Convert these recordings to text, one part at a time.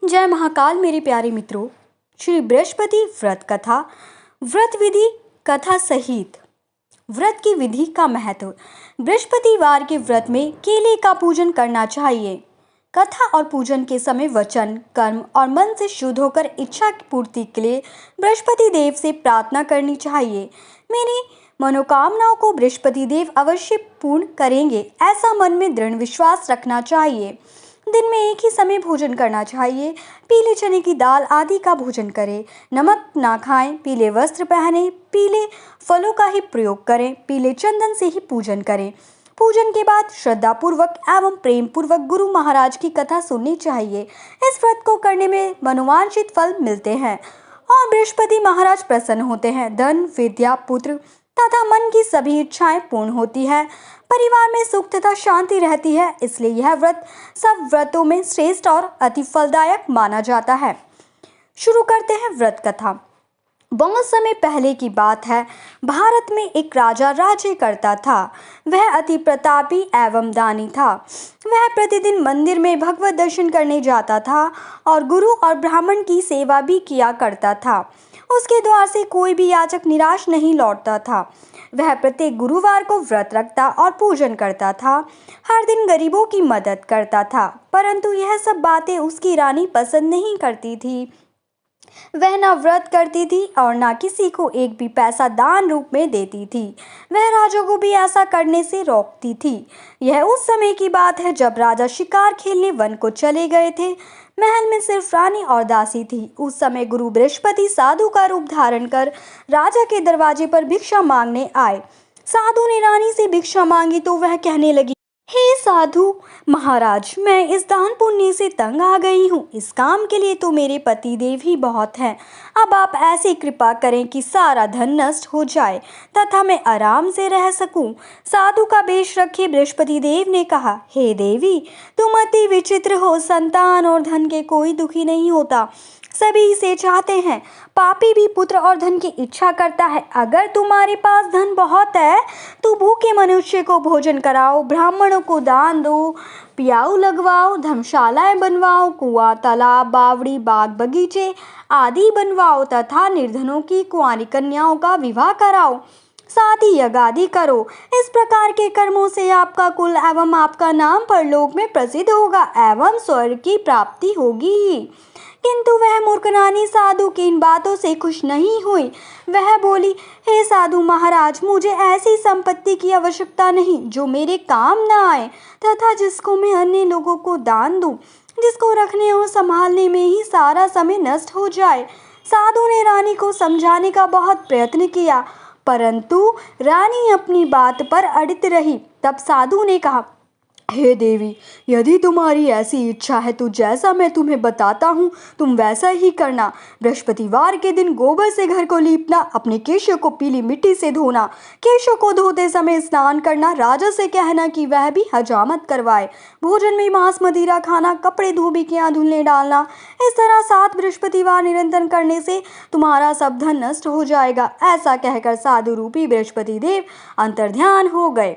जय महाकाल मेरे प्यारे मित्रों। श्री बृहस्पति व्रत कथा, व्रत विधि कथा सहित व्रत की विधि का महत्व। बृहस्पतिवार के व्रत में केले का पूजन करना चाहिए। कथा और पूजन के समय वचन, कर्म और मन से शुद्ध होकर इच्छा की पूर्ति के लिए बृहस्पति देव से प्रार्थना करनी चाहिए। मेरी मनोकामनाओं को बृहस्पति देव अवश्य पूर्ण करेंगे, ऐसा मन में दृढ़ विश्वास रखना चाहिए। दिन में एक ही समय भोजन करना चाहिए। पीले चने की दाल आदि का भोजन करें। नमक ना खाएं। पीले वस्त्र पहने। पीले फलों का ही प्रयोग करें। पीले चंदन से ही पूजन करें। पूजन के बाद श्रद्धापूर्वक एवं प्रेम पूर्वक गुरु महाराज की कथा सुननी चाहिए। इस व्रत को करने में मनोवांछित फल मिलते हैं और बृहस्पति महाराज प्रसन्न होते हैं। धन, विद्या, पुत्र तथा मन की सभी इच्छाएं पूर्ण होती है। परिवार में सुख तथा शांति रहती है। इसलिए यह व्रत सब व्रतों में श्रेष्ठ और अति फलदायक माना जाता है। शुरू करते हैं व्रत कथा। बहुत समय पहले की बात है। भारत में एक राजा राज्य करता था। वह अति प्रतापी एवं दानी था। वह प्रतिदिन मंदिर में भगवत दर्शन करने जाता था और गुरु और ब्राह्मण की सेवा भी किया करता था। उसके द्वार से कोई भी याचक निराश नहीं लौटता था। वह प्रत्येक गुरुवार को व्रत रखता और पूजन करता था। हर दिन गरीबों की मदद करता था, परंतु यह सब बातें उसकी रानी पसंद नहीं करती थी। वह न व्रत करती थी और न किसी को एक भी पैसा दान रूप में देती थी। वह राजा को भी ऐसा करने से रोकती थी। यह उस समय की बात है जब राजा शिकार खेलने वन को चले गए थे। महल में सिर्फ रानी और दासी थी। उस समय गुरु बृहस्पति साधु का रूप धारण कर राजा के दरवाजे पर भिक्षा मांगने आए। साधु ने रानी से भिक्षा मांगी तो वह कहने लगी, हे साधु महाराज, मैं इस दान पुण्य से तंग आ गई हूँ। इस काम के लिए तो मेरे पति देव ही बहुत हैं। अब आप ऐसी कृपा करें कि सारा धन नष्ट हो जाए तथा मैं आराम से रह सकूं। साधु का वेश रखे बृहस्पति देव ने कहा, हे देवी, तुम अति विचित्र हो। संतान और धन के कोई दुखी नहीं होता, सभी इसे चाहते हैं। पापी भी पुत्र और धन की इच्छा करता है। अगर तुम्हारे पास धन बहुत है तो भूखे मनुष्य को भोजन कराओ, ब्राह्मणों को दान दो, पियाऊ लगवाओ, धर्मशालाएं बनवाओ, कुआं, तालाब, बावड़ी, बाग बगीचे आदि बनवाओ तथा निर्धनों की कुंवारी कन्याओं का विवाह कराओ। साथ ही यज्ञ आदि करो। इस प्रकार के कर्मों से आपका कुल एवं आपका नाम परलोक में प्रसिद्ध होगा एवं स्वर्ग की प्राप्ति होगी ही। किंतु वह मूर्ख रानी साधु की इन बातों से खुश नहीं हुई। वह बोली, हे साधु महाराज, मुझे ऐसी संपत्ति की आवश्यकता नहीं जो मेरे काम न आए तथा जिसको मैं अन्य लोगों को दान दूं, जिसको रखने और संभालने में ही सारा समय नष्ट हो जाए। साधु ने रानी को समझाने का बहुत प्रयत्न किया, परंतु रानी अपनी बात पर अड़ित रही। तब साधु ने कहा, हे देवी, यदि तुम्हारी ऐसी इच्छा है तो जैसा मैं तुम्हें बताता हूँ तुम वैसा ही करना। बृहस्पतिवार के दिन गोबर से घर को लीपना, अपने केशों को पीली मिट्टी से धोना, केशों को धोते समय स्नान करना, राजा से कहना कि वह भी हजामत करवाए, भोजन में मांस मदिरा खाना, कपड़े धोबिकियाँ धुलने डालना। इस तरह 7 बृहस्पतिवार निरंतर करने से तुम्हारा सब धन नष्ट हो जाएगा। ऐसा कहकर साधु रूपी बृहस्पति देव अंतर्ध्यान हो गए।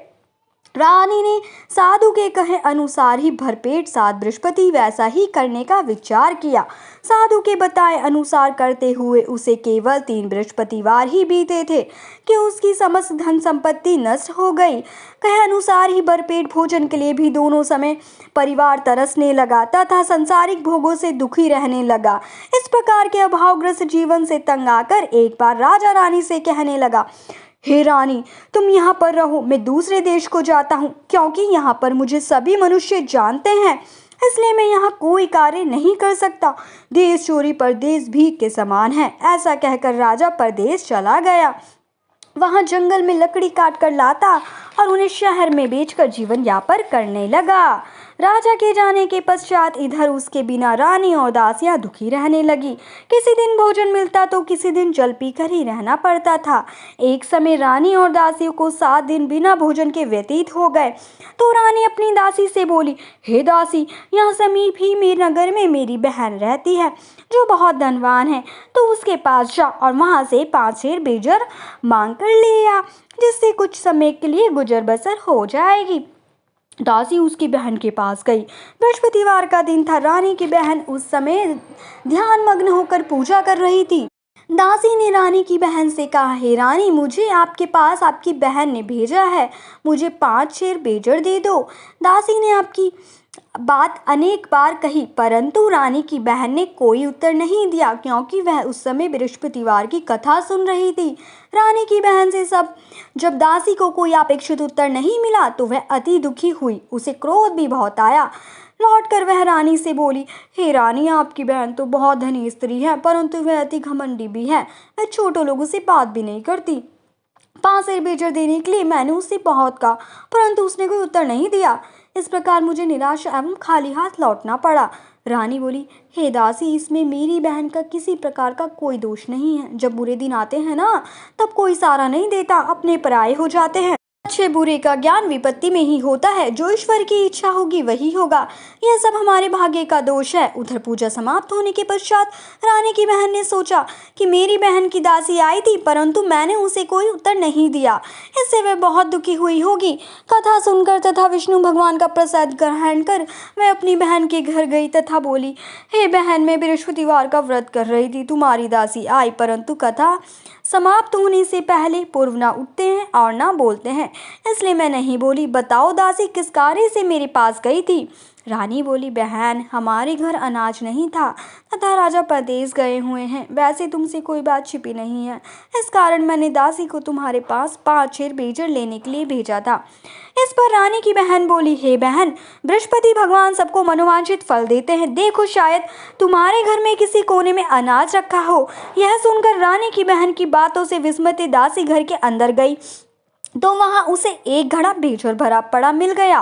रानी ने साधु के कहे अनुसार ही भरपेट 7 बृहस्पति वैसा ही करने का विचार किया। साधु के बताए अनुसार करते हुए उसे केवल 3 बृहस्पतिवार ही बीते थे कि उसकी समस्त धन संपत्ति नष्ट हो गई। कहे अनुसार ही भरपेट भोजन के लिए भी दोनों समय परिवार तरसने लगा तथा सांसारिक भोगों से दुखी रहने लगा। इस प्रकार के अभावग्रस्त जीवन से तंग आकर एक बार राजा रानी से कहने लगा, हे रानी, तुम यहाँ पर रहो, मैं दूसरे देश को जाता हूँ, क्योंकि यहाँ पर मुझे सभी मनुष्य जानते हैं, इसलिए मैं यहाँ कोई कार्य नहीं कर सकता। देश चोरी परदेश भीख के समान है। ऐसा कहकर राजा परदेश चला गया। वहाँ जंगल में लकड़ी काट कर लाता और उन्हें शहर में बेचकर जीवन यापन करने लगा। राजा के जाने के पश्चात इधर उसके बिना रानी और दासियां दुखी रहने लगी। किसी दिन भोजन मिलता तो किसी दिन जल पीकर ही रहना पड़ता था। एक समय रानी और दासियों को 7 दिन बिना भोजन के व्यतीत हो गए तो रानी अपनी दासी से बोली, हे दासी, यहाँ समीप ही मेरे नगर में मेरी बहन रहती है जो बहुत धनवान है, तो उसके पास जा और वहाँ से 5 शेर बेजर मांग कर ले आ, जिससे कुछ समय के लिए गुजर बसर हो जाएगी। दासी उसकी बहन के पास गई। बृहस्पतिवार का दिन था। रानी की बहन उस समय ध्यान मग्न होकर पूजा कर रही थी। दासी ने रानी की बहन से कहा, हे रानी, मुझे आपके पास आपकी बहन ने भेजा है, मुझे 5 शेर बेजड़ दे दो। दासी ने आपकी बात अनेक बार कही, परंतु रानी की बहन ने कोई उत्तर नहीं दिया, क्योंकि वह उस समय बृहस्पतिवार की कथा सुन रही थी। रानी की बहन से जब दासी को कोई अपेक्षित उत्तर नहीं मिला तो वह अति दुखी हुई। उसे क्रोध भी बहुत आया। लौटकर वह रानी से बोली, हे रानी, आपकी बहन तो बहुत धनी स्त्री है, परंतु वह अति घमंडी भी है। वह छोटे लोगों से बात भी नहीं करती। 5 शेर बेजड़ देने के लिए मैंने उससे बहुत कहा, परंतु उसने कोई उत्तर नहीं दिया। इस प्रकार मुझे निराश एवं खाली हाथ लौटना पड़ा। रानी बोली, हे दासी, इसमें मेरी बहन का किसी प्रकार का कोई दोष नहीं है। जब बुरे दिन आते हैं ना, तब कोई सहारा नहीं देता, अपने पराये हो जाते हैं। अच्छे बुरे का ज्ञान विपत्ति में ही होता है। जो ईश्वर की इच्छा होगी वही होगा। यह सब हमारे भाग्य का दोष है। उधर पूजा समाप्त होने के पश्चात रानी की बहन ने सोचा कि मेरी बहन की दासी आई थी, परंतु मैंने उसे कोई उत्तर नहीं दिया, इससे वह बहुत दुखी हुई होगी। कथा सुनकर तथा विष्णु भगवान का प्रसाद ग्रहण कर वह अपनी बहन के घर गई तथा बोली, हे बहन, मैं बृहस्पतिवार का व्रत कर रही थी, तुम्हारी दासी आई, परंतु कथा समाप्त होने से पहले पूर्व न उठते हैं और न बोलते हैं, इसलिए मैं नहीं बोली। बताओ दासी, किस कार्य से मेरे पास गई थी? रानी बोली, बहन, हमारे घर अनाज नहीं था तथा राजा परदेश गए हुए हैं। वैसे तुमसे कोई बात छिपी नहीं है, इस कारण मैंने दासी को तुम्हारे पास 5 शेर बेजड़ लेने के लिए भेजा था। इस पर रानी की बहन बोली, हे बहन, बृहस्पति भगवान सबको मनोवांछित फल देते हैं। देखो, शायद तुम्हारे घर में किसी कोने में अनाज रखा हो। यह सुनकर रानी की बहन की बातों से विस्मित दासी घर के अंदर गई तो वहां उसे एक घड़ा बेजड़ भरा पड़ा मिल गया।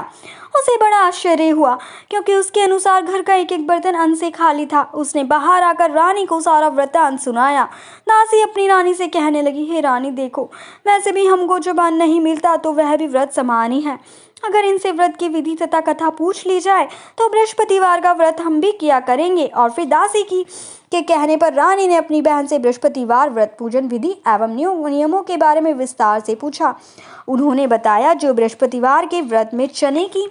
उसे बड़ा आश्चर्य हुआ, क्योंकि उसके अनुसार घर का एक एक बर्तन अन्न से खाली था। उसने बाहर आकर रानी को सारा वृत्तांत सुनाया। दासी अपनी रानी से कहने लगी, हे रानी, देखो, वैसे भी हमको जब अन्न नहीं मिलता तो वह भी व्रत समान ही है। अगर इनसे व्रत की विधि तथा कथा पूछ ली जाए तो बृहस्पतिवार का व्रत हम भी किया करेंगे। और फिर दासी के कहने पर रानी ने अपनी बहन से बृहस्पतिवार व्रत पूजन विधि एवं नियमों के बारे में विस्तार से पूछा। उन्होंने बताया, जो बृहस्पतिवार के व्रत में चने की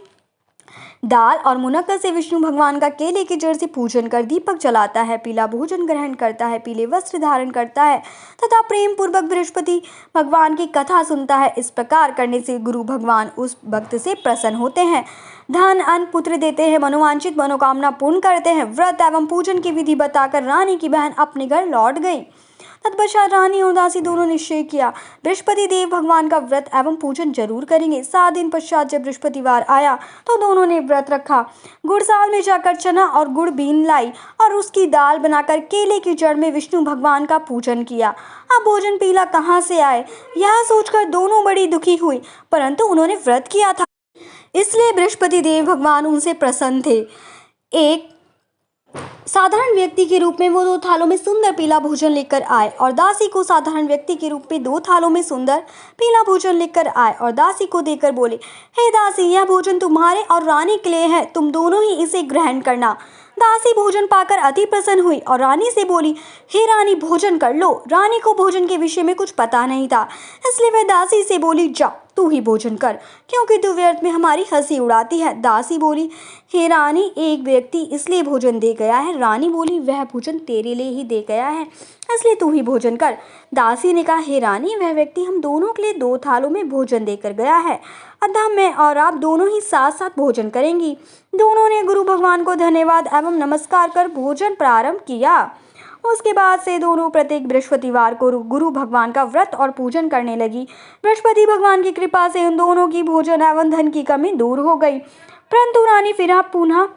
दाल और मुनक्का से विष्णु भगवान का केले की जड़ से पूजन कर दीपक जलाता है, पीला भोजन ग्रहण करता है, पीले वस्त्र धारण करता है तथा प्रेम पूर्वक बृहस्पति भगवान की कथा सुनता है, इस प्रकार करने से गुरु भगवान उस भक्त से प्रसन्न होते हैं, धन अन्न पुत्र देते हैं, मनोवांछित मनोकामना पूर्ण करते हैं। व्रत एवं पूजन की विधि बताकर रानी की बहन अपने घर लौट गई। तत्पश्चात रानी और दासी दोनों निश्चय किया, बृहस्पति देव भगवान का व्रत एवं पूजन जरूर करेंगे। 7 दिन पश्चात जब बृहस्पतिवार आया तो दोनों ने व्रत रखा। गुड़साल में जाकर चना और गुड़ बीन लाई और उसकी दाल बनाकर केले की जड़ में विष्णु भगवान का पूजन किया। अब भोजन पीला कहाँ से आए, यह सोचकर दोनों बड़ी दुखी हुई, परंतु उन्होंने व्रत किया था, इसलिए बृहस्पति देव भगवान उनसे प्रसन्न थे। एक साधारण व्यक्ति के रूप में वो 2 थालों में सुंदर पीला भोजन लेकर आए और दासी को साधारण व्यक्ति के रूप में 2 थालों में सुंदर पीला भोजन लेकर आए और दासी को देकर बोले, हे दासी, यह भोजन तुम्हारे और रानी के लिए है, तुम दोनों ही इसे ग्रहण करना। दासी भोजन पाकर अति प्रसन्न हुई और रानी से बोली, हे रानी, भोजन कर लो। रानी को भोजन के विषय में कुछ पता नहीं था, इसलिए वह दासी से बोली, जा, तू ही भोजन कर, क्योंकि तू व्यर्थ में हमारी हंसी उड़ाती है। दासी बोली, हे रानी, एक व्यक्ति इसलिए भोजन दे गया है। रानी बोली, वह भोजन तेरे लिए ही दे गया है, इसलिए तू ही भोजन कर। दासी ने कहा, हे रानी, वह व्यक्ति हम दोनों के लिए 2 थालों में भोजन देकर गया है, अतः मैं और आप दोनों ही साथ साथ भोजन करेंगी। दोनों ने गुरु भगवान को धन्यवाद एवं नमस्कार कर भोजन प्रारंभ किया। उसके बाद से दोनों प्रत्येक बृहस्पतिवार को गुरु भगवान का व्रत और पूजन करने लगी। बृहस्पति भगवान की कृपा से उन दोनों की भोजन एवं धन की कमी दूर हो गई, परंतु रानी फिर पुनः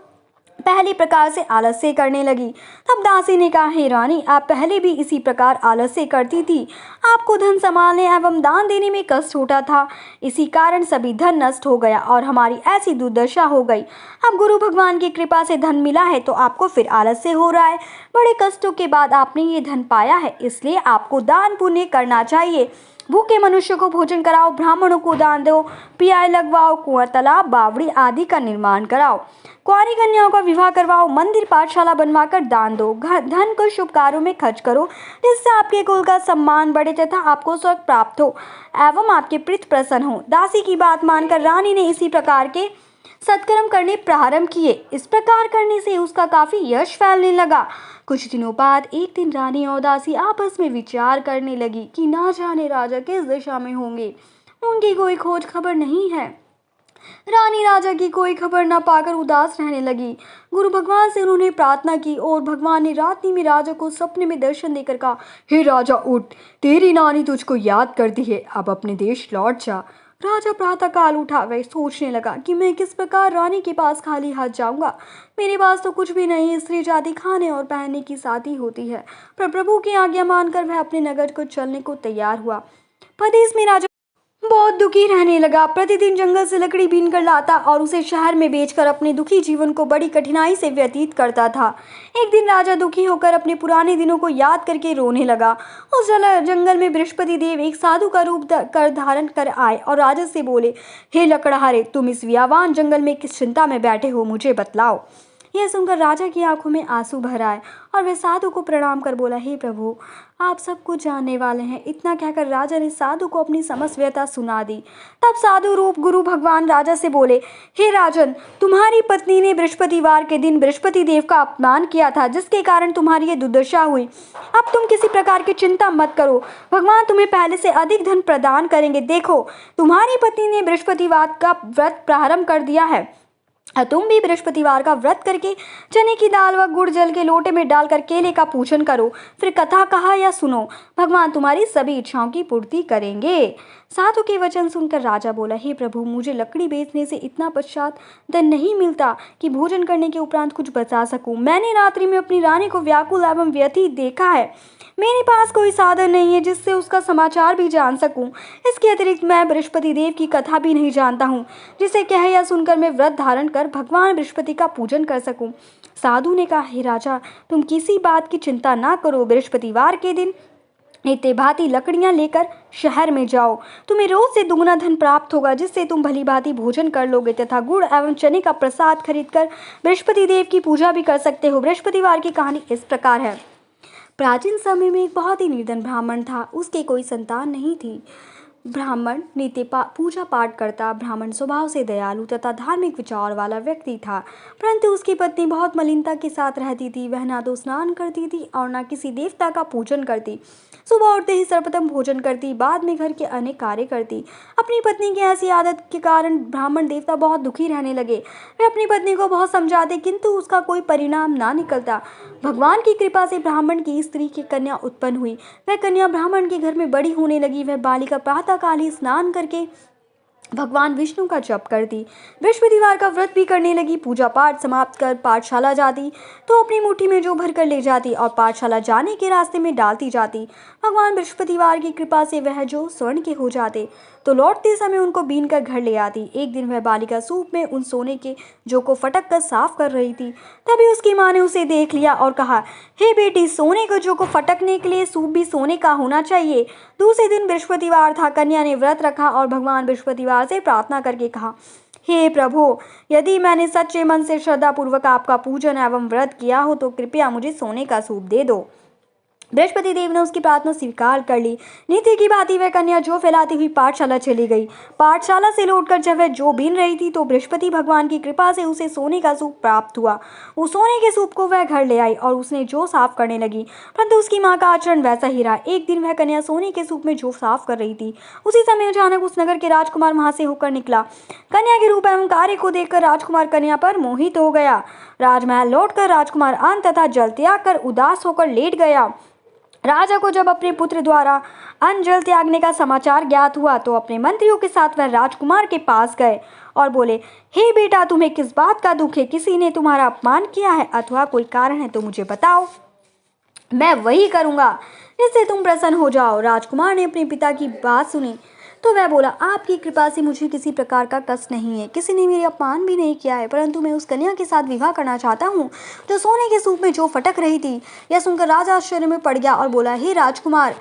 पहली प्रकार से आलस्य करने लगी। तब दासी ने कहा, हे रानी, आप पहले भी इसी प्रकार आलस्य करती थी। आपको धन संभालने एवं दान देने में कष्ट होता था, इसी कारण सभी धन नष्ट हो गया और हमारी ऐसी दुर्दशा हो गई। अब गुरु भगवान की कृपा से धन मिला है तो आपको फिर आलस्य हो रहा है। बड़े कष्टों के बाद आपने ये धन पाया है, इसलिए आपको दान पुण्य करना चाहिए। भूखे मनुष्य को भोजन कराओ, ब्राह्मणों को दान दो, पियाई लगवाओ, कुआं, तालाब, बावड़ी आदि का निर्माण कराओ, कुंवारी कन्याओं का विवाह करवाओ, मंदिर पाठशाला बनवाकर दान दो, धन को शुभ कार्यों में खर्च करो, जिससे आपके कुल का सम्मान बढ़े तथा आपको स्वर्ग प्राप्त हो एवं आपके प्रीत प्रसन्न हो। दासी की बात मानकर रानी ने इसी प्रकार के सत्कर्म करने प्रारंभ किए। इस प्रकार करने से उसका काफी यश फैलने लगा। कुछ दिनों बाद एक दिन रानी और दासी आपस में विचार करने लगी कि ना जाने राजा किस दिशा में होंगे, उनकी कोई खोज खबर नहीं है। रानी राजा की कोई खबर न पाकर उदास रहने लगी। गुरु भगवान से उन्होंने प्रार्थना की और भगवान ने रात्रि में राजा को सपने में दर्शन देकर कहा, हे राजा उठ, तेरी नानी तुझको याद करती है, अब अपने देश लौट जा। राजा प्रातःकाल उठा। वह सोचने लगा कि मैं किस प्रकार रानी के पास खाली हाथ जाऊंगा। मेरे पास तो कुछ भी नहीं, स्त्री जाति खाने और पहनने की साथी होती है। पर प्रभु की आज्ञा मानकर वह अपने नगर को चलने को तैयार हुआ। परदेश में राजा बहुत दुखी रहने लगा। प्रतिदिन जंगल से लकड़ी बीन कर लाता और उसे शहर में बेचकर अपने दुखी जीवन को बड़ी कठिनाई से व्यतीत करता था। एक दिन राजा दुखी होकर अपने पुराने दिनों को याद करके रोने लगा। उस जंगल में बृहस्पति देव एक साधु का रूप धारण कर आए और राजा से बोले, हे लकड़हारे, तुम इस व्यावान जंगल में किस चिंता में बैठे हो, मुझे बतलाओ। यह सुनकर राजा की आंखों में आंसू भर आए और वह साधु को प्रणाम कर बोला, हे प्रभु, आप सब कुछ जानने वाले हैं। इतना कहकर राजा ने साधु को अपनी समस्त व्यथा सुना दी। तब साधु रूप गुरु भगवान राजा से बोले, हे राजन, तुम्हारी पत्नी ने बृहस्पतिवार के दिन बृहस्पति देव का अपमान किया था, जिसके कारण तुम्हारी ये दुर्दशा हुई। अब तुम किसी प्रकार की चिंता मत करो, भगवान तुम्हें पहले से अधिक धन प्रदान करेंगे। देखो, तुम्हारी पत्नी ने बृहस्पतिवार का व्रत प्रारंभ कर दिया है। तुम भी बृहस्पतिवार का व्रत करके चने की दाल व गुड़ जल के लोटे में डालकर केले का पूजन करो। फिर कथा कहा या सुनो, भगवान तुम्हारी सभी इच्छाओं की पूर्ति करेंगे। साधु के वचन सुनकर राजा बोला, हे प्रभु, मुझे लकड़ी बेचने से इतना पश्चात धन नहीं मिलता कि भोजन करने के उपरांत कुछ बचा सकूं। मैंने रात्रि में अपनी रानी को व्याकुल एवं व्यथित देखा है। मेरे पास कोई साधन नहीं है जिससे उसका समाचार भी जान सकूं। इसके अतिरिक्त मैं बृहस्पति देव की कथा भी नहीं जानता हूं, जिसे कह या सुनकर मैं व्रत धारण कर भगवान बृहस्पति का पूजन कर सकूं। साधु ने कहा, हे राजा, तुम किसी बात की चिंता ना करो। बृहस्पतिवार के दिन नित्य भांति लकड़ियां लेकर शहर में जाओ। तुम्हें रोज से दुगना धन प्राप्त होगा, जिससे तुम भली भांति भोजन कर लोगे तथा गुड़ एवं चने का प्रसाद खरीदकर बृहस्पति देव की पूजा भी कर सकते हो। बृहस्पतिवार की कहानी इस प्रकार है। प्राचीन समय में एक बहुत ही निर्धन ब्राह्मण था। उसके कोई संतान नहीं थी। ब्राह्मण नित्य पूजा पाठ करता। ब्राह्मण स्वभाव से दयालु तथा धार्मिक विचार वाला व्यक्ति था, परंतु उसकी पत्नी बहुत मलिनता के साथ रहती थी। वह ना तो स्नान करती थी और ना किसी देवता का पूजन करती। सुबह उठते ही सर्वप्रथम भोजन करती, बाद में घर के अनेक कार्य करती। अपनी पत्नी की ऐसी आदत के कारण ब्राह्मण देवता बहुत दुखी रहने लगे। वे अपनी पत्नी को बहुत समझाते, किंतु उसका कोई परिणाम ना निकलता। भगवान की कृपा से ब्राह्मण की स्त्री की कन्या उत्पन्न हुई। वह कन्या ब्राह्मण के घर में बड़ी होने लगी। वह बालिका प्रातःकाल ही स्नान करके भगवान विष्णु का जप करती, बृहस्पतिवार का व्रत भी करने लगी। पूजा पाठ समाप्त कर पाठशाला जाती तो अपनी मुट्ठी में जो भर कर ले जाती और पाठशाला जाने के रास्ते में डालती जाती। भगवान बृहस्पतिवार की कृपा से वह जो स्वर्ण के हो जाते तो लौटते समय उनको बीन कर घर ले आती। एक दिन वह बालिका सूप में उन सोने के जो को फटक कर साफ कर रही थी। तभी उसकी माँ ने उसे देख लिया और कहा, हे बेटी, सोने को जो को फटकने के लिए सूप भी सोने का होना चाहिए। दूसरे दिन बृहस्पतिवार था। कन्या ने व्रत रखा और भगवान बृहस्पतिवार से प्रार्थना करके कहा, हे प्रभु, यदि मैंने सच्चे मन से श्रद्धापूर्वक आपका पूजन एवं व्रत किया हो तो कृपया मुझे सोने का सूप दे दो। बृहस्पति देव ने उसकी प्रार्थना स्वीकार कर ली। नित्य की भांति वह कन्या जो फैलाती हुई पाठशाला चली गई। पाठशाला से लौटकर जब वह जो बीन रही थी तो बृहस्पति भगवान की कृपा से उसे सोने का सूप प्राप्त हुआ। उस सोने के सूप को वह घर ले आई और उसने जो साफ करने लगी, परंतु उसकी माँ का आचरण वैसा ही रहा। एक दिन वह कन्या सोने के सूप में जो साफ कर रही थी, उसी समय अचानक उस नगर के राजकुमार वहां से होकर निकला। कन्या के रूप एवं कार्य को देखकर राजकुमार कन्या पर मोहित हो गया। राजमहल लौटकर राजकुमार अन्न तथा जल त्याग कर उदास होकर लेट गया। राजा को जब अपने पुत्र द्वारा अन्न जल त्यागने का समाचार ज्ञात हुआ तो अपने मंत्रियों के साथ वह राजकुमार के पास गए और बोले, हे बेटा, तुम्हें किस बात का दुख है? किसी ने तुम्हारा अपमान किया है अथवा कोई कारण है तो मुझे बताओ, मैं वही करूंगा जिससे तुम प्रसन्न हो जाओ। राजकुमार ने अपने पिता की बात सुनी तो वह बोला, आपकी कृपा से मुझे किसी प्रकार का कष्ट नहीं है। किसी ने मेरे अपमान भी नहीं किया है, परंतु मैं उस कन्या के साथ विवाह करना चाहता हूँ जो सोने के सूप में जो फटक रही थी। यह सुनकर राजा आश्चर्य में पड़ गया और बोला, हे राजकुमार,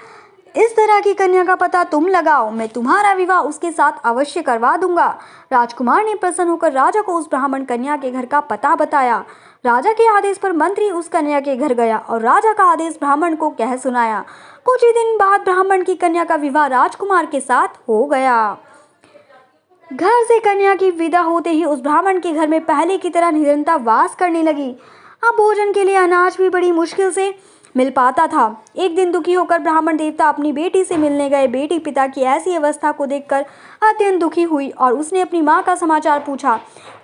इस तरह की कन्या का पता तुम लगाओ, मैं तुम्हारा विवाह उसके साथ अवश्य करवा दूंगा। राजकुमार ने प्रसन्न होकर राजा को उस ब्राह्मण कन्या के घर का पता बताया। राजा के आदेश पर मंत्री उस कन्या के घर गया और राजा का आदेश ब्राह्मण को कह सुनाया। कुछ ही दिन बाद ब्राह्मण की कन्या का विवाह राजकुमार के साथ हो गया। घर से कन्या की विदा होते ही उस ब्राह्मण के घर में पहले की तरह निरंतर वास करने लगी। अब भोजन के लिए अनाज भी बड़ी मुश्किल से मिल पाता था। एक दिन दुखी होकर ब्राह्मण देवता अपनी बेटी से मिलने गए। बेटी पिता की ऐसी अवस्था को देखकर अत्यंत दुखी हुई और उसने अपनी माँ का समाचार पूछा।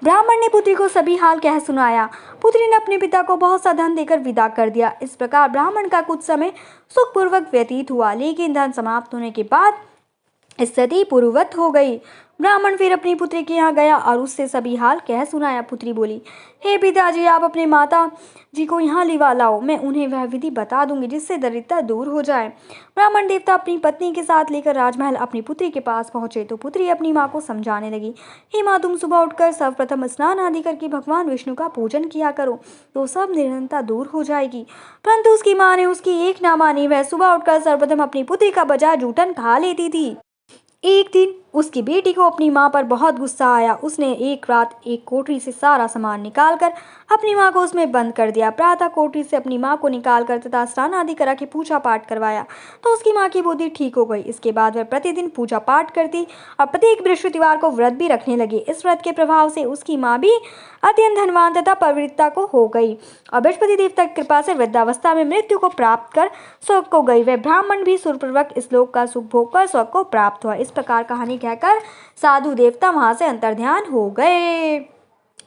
ब्राह्मण ने पुत्री को सभी हाल कह सुनाया। पुत्री ने अपने पिता को बहुत सा धन देकर विदा कर दिया। इस प्रकार ब्राह्मण का कुछ समय सुखपूर्वक व्यतीत हुआ, लेकिन धन समाप्त होने के बाद स्थिति पूर्ववत हो गई। ब्राह्मण फिर अपनी पुत्री के यहाँ गया और उससे सभी हाल कह सुनाया। पुत्री बोली, हे पिताजी, आप अपने माता जी को यहाँ लिवा लाओ, मैं उन्हें वह विधि बता दूंगी जिससे दरिद्रता दूर हो जाए। ब्राह्मण देवता अपनी पत्नी के साथ लेकर राजमहल अपनी पुत्री के पास पहुंचे तो पुत्री अपनी माँ को समझाने लगी, हे माँ, तुम सुबह उठकर सर्वप्रथम स्नान आदि करके भगवान विष्णु का पूजन किया करो तो सब निरंतरता दूर हो जाएगी। परंतु उसकी माँ ने उसकी एक ना मानी। वह सुबह उठकर सर्वप्रथम अपनी पुत्री का बजाय जूठन खा लेती थी। एक दिन उसकी बेटी को अपनी माँ पर बहुत गुस्सा आया। उसने एक रात एक कोठरी से सारा सामान निकालकर अपनी माँ को उसमें बंद कर दिया। प्रातः कोठरी से अपनी माँ को निकालकर तथा स्नान आदि करा के पूजा पाठ करवाया तो उसकी माँ की बुद्धि ठीक हो गई। इसके बाद वह प्रतिदिन पूजा पाठ करती और प्रत्येक बृहस्पतिवार को व्रत भी रखने लगी। इस व्रत के प्रभाव से उसकी माँ भी अत्यंत धनवान तथा पवित्रता को हो गई और बृहस्पति देवता की कृपा से वृद्धावस्था में मृत्यु को प्राप्त कर स्वर्ग को गई। वह ब्राह्मण भी सुरपूर्वक इस लोक का सुख भोग कर स्वर्ग को प्राप्त हुआ। इस प्रकार कहानी कहकर साधु देवता वहां से अंतर्ध्यान हो गए।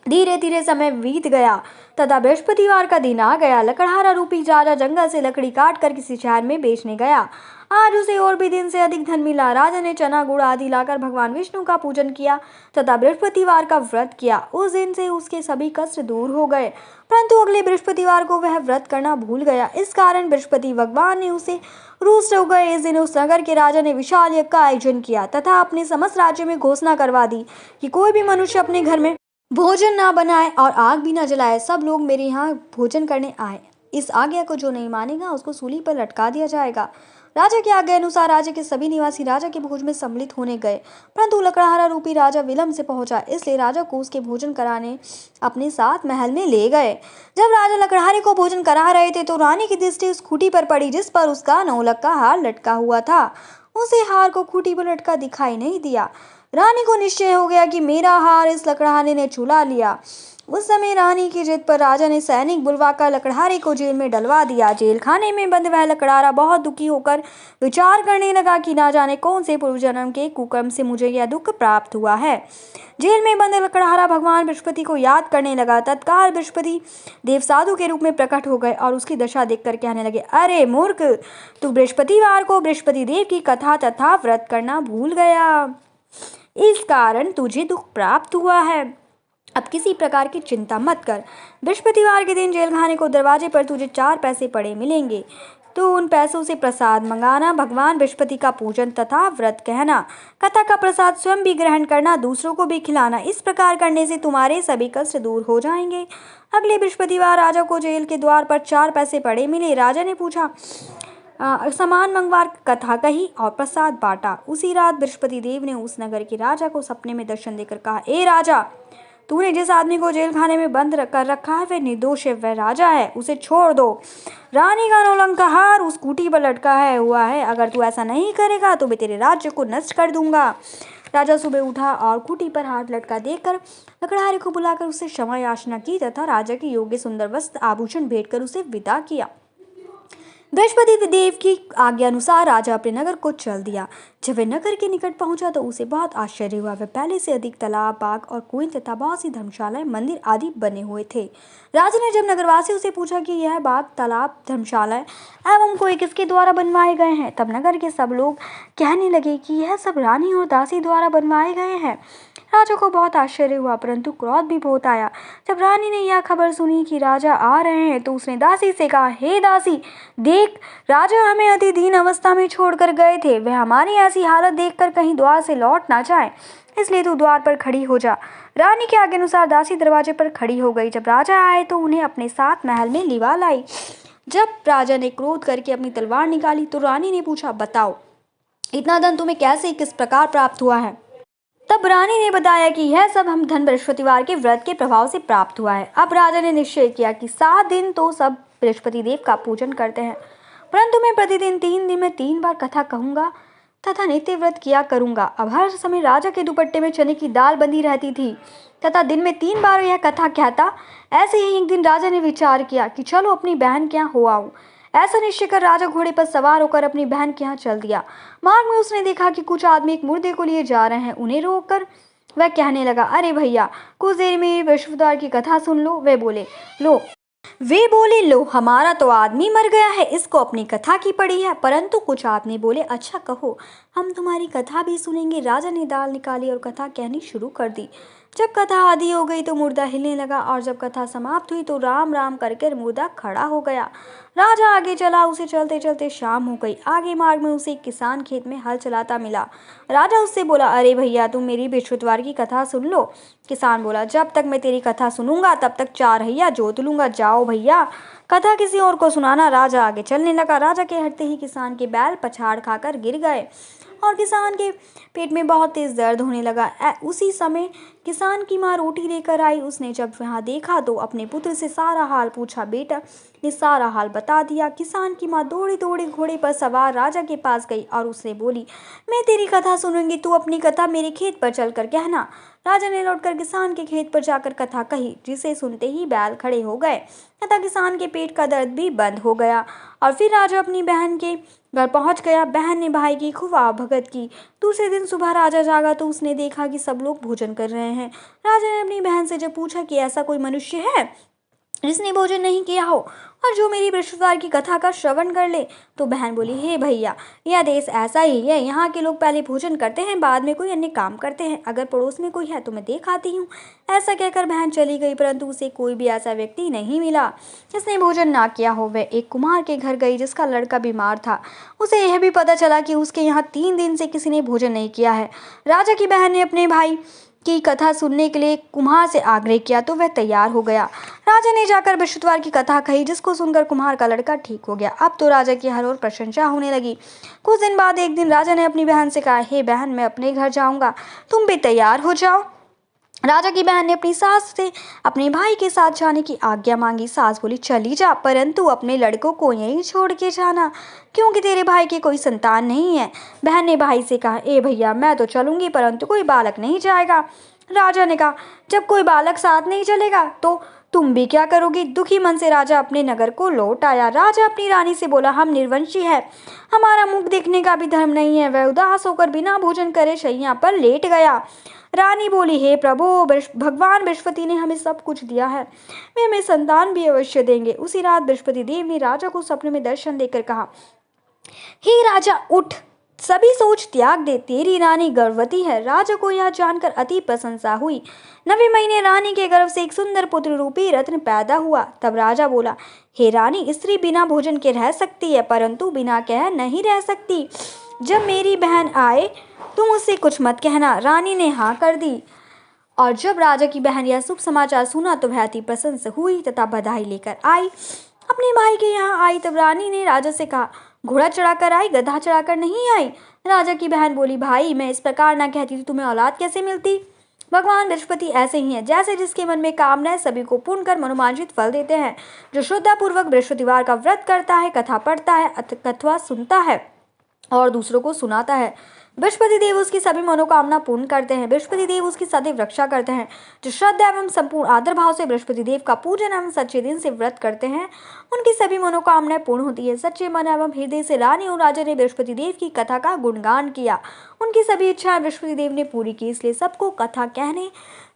धीरे धीरे समय बीत गया तथा बृहस्पतिवार का दिन आ गया। लकड़हारा रूपी राजा जंगल से लकड़ी काट कर किसी शहर में बेचने गया। आज उसे और भी दिन से अधिक धन मिला। राजा ने चना गुड़ आदि लाकर भगवान विष्णु का पूजन किया तथा बृहस्पतिवार का व्रत किया। उस दिन से उसके सभी कष्ट दूर हो गए, परंतु अगले बृहस्पतिवार को वह व्रत करना भूल गया। इस कारण बृहस्पति भगवान ने उसे रुष्ट हो गए। इस दिन उस नगर के राजा ने विशाल यज्ञ का आयोजन किया तथा अपने समस्त राज्य में घोषणा करवा दी कि कोई भी मनुष्य अपने घर में भोजन ना बनाए और आग भी ना जलाए। सब लोग मेरे यहाँ भोजन करने आए। इस आज्ञा को जो नहीं मानेगा उसको सूली पर लटका दिया जाएगा। राजा की आज्ञा अनुसार राज्य के सभी निवासी राजा के भोज में सम्मिलित होने गए, परंतु लकड़हारा रूपी राजा विलंब से पहुंचा, इसलिए राजा को उसके भोजन कराने अपने साथ महल में ले गए। जब राजा लकड़हारे को भोजन करा रहे थे तो रानी की दृष्टि उस खूंटी पर पड़ी जिस पर उसका नौलख का हार लटका हुआ था। उसे हार को खूंटी पर लटका दिखाई नहीं दिया। रानी को निश्चय हो गया कि मेरा हार इस लकड़हारे ने चुरा लिया। उस समय रानी की जिद पर राजा ने सैनिक बुलवाकर लकड़हारे को जेल में डलवा दिया। जेल खाने में बंद वह लकड़हारा बहुत दुखी होकर विचार करने लगा कि ना जाने कौन से पूर्व जन्म के कुकर्म से मुझे यह दुख प्राप्त हुआ है। जेल में बंद लकड़हारा भगवान बृहस्पति को याद करने लगा। तत्काल बृहस्पति देव साधु के रूप में प्रकट हो गए और उसकी दशा देखकर कहने लगे, अरे मूर्ख, तू बृहस्पतिवार को बृहस्पति देव की कथा तथा व्रत करना भूल गया, इस कारण तुझे दुख प्राप्त हुआ है। अब किसी प्रकार की चिंता मत कर। बृहस्पतिवार के दिन जेल खाने को दरवाजे पर तुझे 4 पैसे पड़े मिलेंगे, तो उन पैसों से प्रसाद मंगाना, भगवान बृहस्पति का पूजन तथा व्रत कहना, कथा का प्रसाद स्वयं भी ग्रहण करना, दूसरों को भी खिलाना। इस प्रकार करने से तुम्हारे सभी कष्ट दूर हो जाएंगे। अगले बृहस्पतिवार राजा को जेल के द्वार पर 4 पैसे पड़े मिले। राजा ने पूछा, सामान मंगवा कथा कही और प्रसाद बांटा। उसी रात बृहस्पति देव ने उस नगर के राजा को सपने में दर्शन देकर कहा, ए राजा, तूने जिस आदमी को जेल खाने में बंद कर रखा है वह निर्दोष है, वह राजा है, उसे छोड़ दो। रानी का नौलंक का हार उस खूंटी पर लटका हुआ है, अगर तू ऐसा नहीं करेगा तो मैं तेरे राज्य को नष्ट कर दूंगा। राजा सुबह उठा और खूंटी पर हाथ लटका देखकर लकड़हारे को बुलाकर उससे क्षमा याचना की तथा राजा के योग्य सुंदर वस्त्र आभूषण भेंट कर उसे विदा किया। बृहस्पति देव की आज्ञा अनुसार राजा अपने नगर को चल दिया। जब वह नगर के निकट पहुंचा तो उसे बहुत आश्चर्य हुआ। वह पहले से अधिक तालाब, बाग और कुएं तथा बहुत सी धर्मशालाएं, मंदिर आदि बने हुए थे। राजा ने जब नगरवासियों से पूछा कि यह बाग, तालाब, धर्मशालाएं एवं कोई किसके द्वारा बनवाए गए हैं, तब नगर के सब लोग कहने लगे कि यह सब रानी और दासी द्वारा बनवाए गए हैं। राजा को बहुत आश्चर्य हुआ, परंतु क्रोध भी बहुत आया। जब रानी ने यह खबर सुनी कि राजा आ रहे हैं तो उसने दासी से कहा, हे दासी, देख, राजा हमें अति दीन अवस्था में छोड़कर गए थे। वह हमारी ऐसी हालत देखकर कहीं द्वार से लौट ना जाए, इसलिए तू द्वार पर खड़ी हो जा। रानी के आज्ञा अनुसार दासी दरवाजे पर खड़ी हो गई। जब राजा आए तो उन्हें अपने साथ महल में लिवा लाई। जब राजा ने क्रोध करके अपनी तलवार निकाली तो रानी ने पूछा, बताओ, इतना धन तुम्हें कैसे किस प्रकार प्राप्त हुआ है? तब रानी ने बताया कि यह सब हम धन बृहस्पतिवार के व्रत के प्रभाव से प्राप्त हुआ है। अब राजा ने निश्चय किया कि 7 दिन तो सब बृहस्पति देव का पूजन करते हैं, परंतु मैं प्रतिदिन 3 दिन में 3 बार कथा कहूँगा तथा नित्य व्रत किया करूँगा। अब हर समय राजा के दुपट्टे में चने की दाल बंधी रहती थी तथा दिन में 3 बार यह कथा कहता। ऐसे ही एक दिन राजा ने विचार किया कि चलो अपनी बहन के यहाँ हो आऊं। ऐसा निश्चय कर राजा घोड़े पर सवार होकर अपनी बहन के यहाँ चल दिया। मार्ग में उसने देखा कि कुछ आदमी एक मुर्दे को लिए जा रहे हैं। उन्हें रोककर वह कहने लगा, अरे भैया, कुछ देर में बृहस्पतिवार की कथा सुन लो। वे बोले, लो, हमारा तो आदमी मर गया है, इसको अपनी कथा की पड़ी है। परंतु कुछ आदमी बोले, अच्छा कहो, हम तुम्हारी कथा भी सुनेंगे। राजा ने दाल निकाली और कथा कहनी शुरू कर दी। जब कथा आधी हो गई तो मुर्दा हिलने लगा और जब कथा समाप्त हुई तो राम राम करके मुर्दा खड़ा हो गया। राजा आगे चला, उसे चलते चलते शाम हो गई। आगे मार्ग में उसे एक किसान खेत में हल चलाता मिला। राजा उससे बोला, अरे भैया, तुम मेरी बृहस्पतिवार की कथा सुन लो। किसान बोला, जब तक मैं तेरी कथा सुनूंगा तब तक 4 हइया जोत लूंगा। जाओ भैया, कथा किसी और को सुनाना। राजा आगे चलने लगा। राजा के हटते ही किसान के बैल पछाड़ खाकर गिर गए और किसान के पेट में बहुत तेज दर्द होने लगा। उसी समय किसान की माँ रोटी लेकर आई। उसने जब वहाँ देखा तो अपने पुत्र से सारा हाल पूछा। बेटा ने सारा हाल बता दिया। किसान की माँ दौड़ी दौड़ी घोड़े पर सवार राजा के पास गई और उससे बोली, मैं तेरी कथा सुनूंगी, तू अपनी कथा मेरे खेत पर चलकर कहना। राजा ने लौटकर किसान के खेत पर जाकर कथा कही, जिसे सुनते ही बैल खड़े हो गए तथा किसान के पेट का दर्द भी बंद हो गया। और फिर राजा अपनी बहन के घर पहुंच गया। बहन ने भाई की खूब आवभगत की। दूसरे दिन सुबह राजा जागा तो उसने देखा कि सब लोग भोजन कर रहे हैं। राजा ने अपनी बहन से जब पूछा कि ऐसा कोई मनुष्य है जिसने भोजन नहीं किया हो और जो मेरी बृहस्पतिवार की कथा का श्रवण कर ले, तो बहन बोली, हे भैया, यह देश ऐसा ही है। यहाँ के लोग पहले भोजन करते हैं, बाद में कोई अन्य काम करते हैं। अगर पड़ोस में कोई है तो मैं देख आती हूँ। ऐसा कहकर बहन चली गई, परंतु उसे कोई भी ऐसा व्यक्ति नहीं मिला जिसने भोजन ना किया हो। वह एक कुम्हार के घर गई जिसका लड़का बीमार था। उसे यह भी पता चला कि उसके यहाँ 3 दिन से किसी ने भोजन नहीं किया है। राजा की बहन ने अपने भाई की कथा सुनने के लिए कुम्हार से आग्रह किया तो वह तैयार हो गया। राजा ने जाकर बृहस्पतिवार की कथा कही, जिसको सुनकर कुम्हार का लड़का ठीक हो गया। अब तो राजा की हर ओर प्रशंसा होने लगी। कुछ दिन बाद एक दिन राजा ने अपनी बहन से कहा, हे बहन, मैं अपने घर जाऊंगा, तुम भी तैयार हो जाओ। राजा की बहन ने अपनी सास से अपने भाई के साथ जाने की आज्ञा मांगी। सास बोली, चली जा, परंतु अपने लड़कों को यहीं छोड़ के जाना, क्योंकि तेरे भाई की कोई संतान नहीं है। बहन ने भाई से कहा, ए भैया, मैं तो चलूंगी, परंतु कोई बालक नहीं जाएगा। राजा ने कहा, जब कोई बालक साथ नहीं चलेगा तो तुम भी क्या करोगी। दुखी मन से राजा अपने नगर को लौट आया। राजा अपनी रानी से बोला, हम निर्वंशी है, हमारा मुख देखने का भी धर्म नहीं है। वह उदास होकर बिना भोजन करे शैया पर लेट गया। रानी बोली, हे प्रभु, भगवान बृहस्पति ने हमें सब कुछ दिया है, वे हमें संतान भी अवश्य देंगे। उसी रात बृहस्पति देव ने राजा को सपने में दर्शन देकर कहा, हे राजा, उठ, सभी सोच त्याग दे, तेरी रानी गर्भवती है। राजा को यह जानकर अति प्रशंसा हुई। 9वें महीने रानी के गर्भ से एक सुंदर पुत्र रूपी रत्न पैदा हुआ। तब राजा बोला, हे रानी, स्त्री बिना भोजन के रह सकती है, परंतु बिना कह नहीं रह सकती। जब मेरी बहन आए तुम उससे कुछ मत कहना। रानी ने हाँ कर दी और जब राजा की बहन यह शुभ समाचार सुना तो वह अति प्रसन्न हुई तथा बधाई लेकर आई। अपने भाई के यहाँ आई तब रानी ने राजा से कहा, घोड़ा चढ़ाकर आई, गधा चढ़ाकर नहीं आई। राजा की बहन बोली, भाई, मैं इस प्रकार ना कहती तो तुम्हें औलाद कैसे मिलती। भगवान बृहस्पति ऐसे ही हैं, जैसे जिसके मन में कामना है सभी को पूर्ण कर मनोवांछित फल देते हैं। जो श्रद्धापूर्वक बृहस्पतिवार का व्रत करता है, कथा पढ़ता है अथवा सुनता है और दूसरों को सुनाता है, बृहस्पति देव उसकी सभी मनोकामना पूर्ण करते हैं। बृहस्पति देव उसकी सदैव रक्षा करते हैं। जो श्रद्धा एवं संपूर्ण आदर भाव से बृहस्पति देव का पूजन एवं सच्चे दिन से व्रत करते हैं, उनकी सभी मनोकामनाएं पूर्ण होती है। सच्चे मन एवं हृदय से रानी और राजा ने बृहस्पति देव की कथा का गुणगान किया। उनकी सभी इच्छाएं बृहस्पति देव ने पूरी की, इसलिए सबको कथा कहने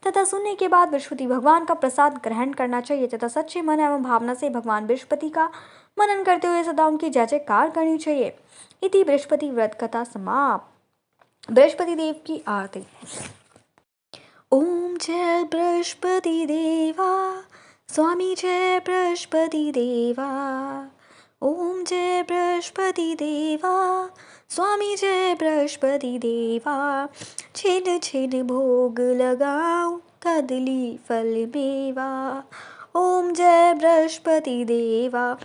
तथा सुनने के बाद बृहस्पति भगवान का प्रसाद ग्रहण करना चाहिए तथा सच्चे मन एवं भावना से भगवान बृहस्पति का मनन करते हुए सदा उनकी जय जयकार करनी चाहिए। इति बृहस्पति व्रत कथा समाप्त। बृहस्पति देव की आरती। ओम जय बृहस्पति देवा, स्वामी जय बृहस्पति देवा। ओम जय बृहस्पति देवा, स्वामी जय बृहस्पति देवा। छिन छिन भोग लगाऊं, कदली फल मेवा। ओम जय बृहस्पति देवा,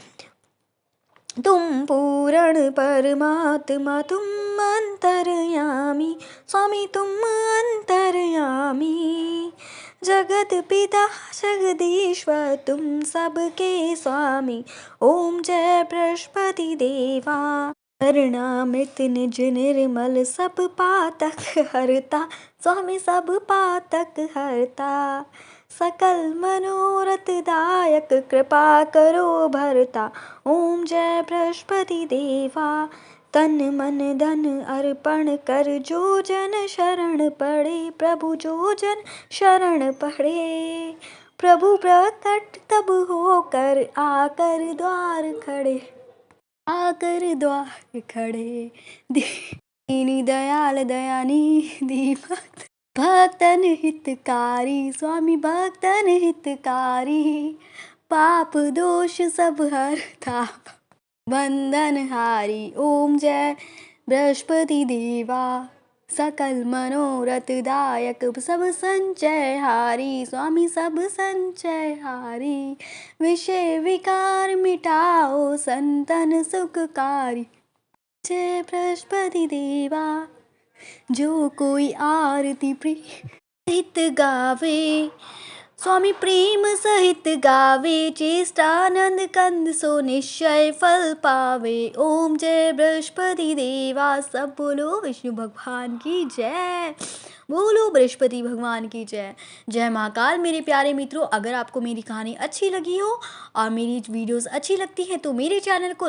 तुम पूर्ण परमात्मा, तुम अंतर्यामी, स्वामी तुम अंतर्यामी। जगत पिता जगदीश्वर, तुम सबके स्वामी। ओम जय बृहस्पति देवा। चरणामृत निज निर्मल सब पातक हरता, स्वामी सब पातक हरता। सकल मनोरथ दायक कृपा करो भरता, ओम जय बृहस्पति देवा। तन मन धन अर्पण कर जो जन शरण पड़े, प्रभु जो जन शरण पड़े। प्रभु प्रकट तब होकर आकर द्वार खड़े। दीनी दयाल दयानिधि भक्तन हितकारी, स्वामी भक्तन हितकारी। पाप दोष सब हरता, बंधन हारी, ओम जय बृहस्पति देवा। सकल मनोरथ दायक सब संचय हारी, स्वामी सब संचय हारी। विषय विकार मिटाओ संतन सुखकारी, जय बृहस्पति देवा। जो कोई आरती प्रेम सहित गावे, स्वामी प्रेम सहित गावे। चेष्टानंद कंद सो निश्चय फल पावे, ओम जय बृहस्पति देवा। सब बोलो विष्णु भगवान की जय, बोलो बृहस्पति भगवान की जय। जय महाकाल। मेरे प्यारे मित्रों, अगर आपको मेरी कहानी अच्छी लगी हो और मेरी वीडियोस अच्छी लगती हैं तो मेरे चैनल को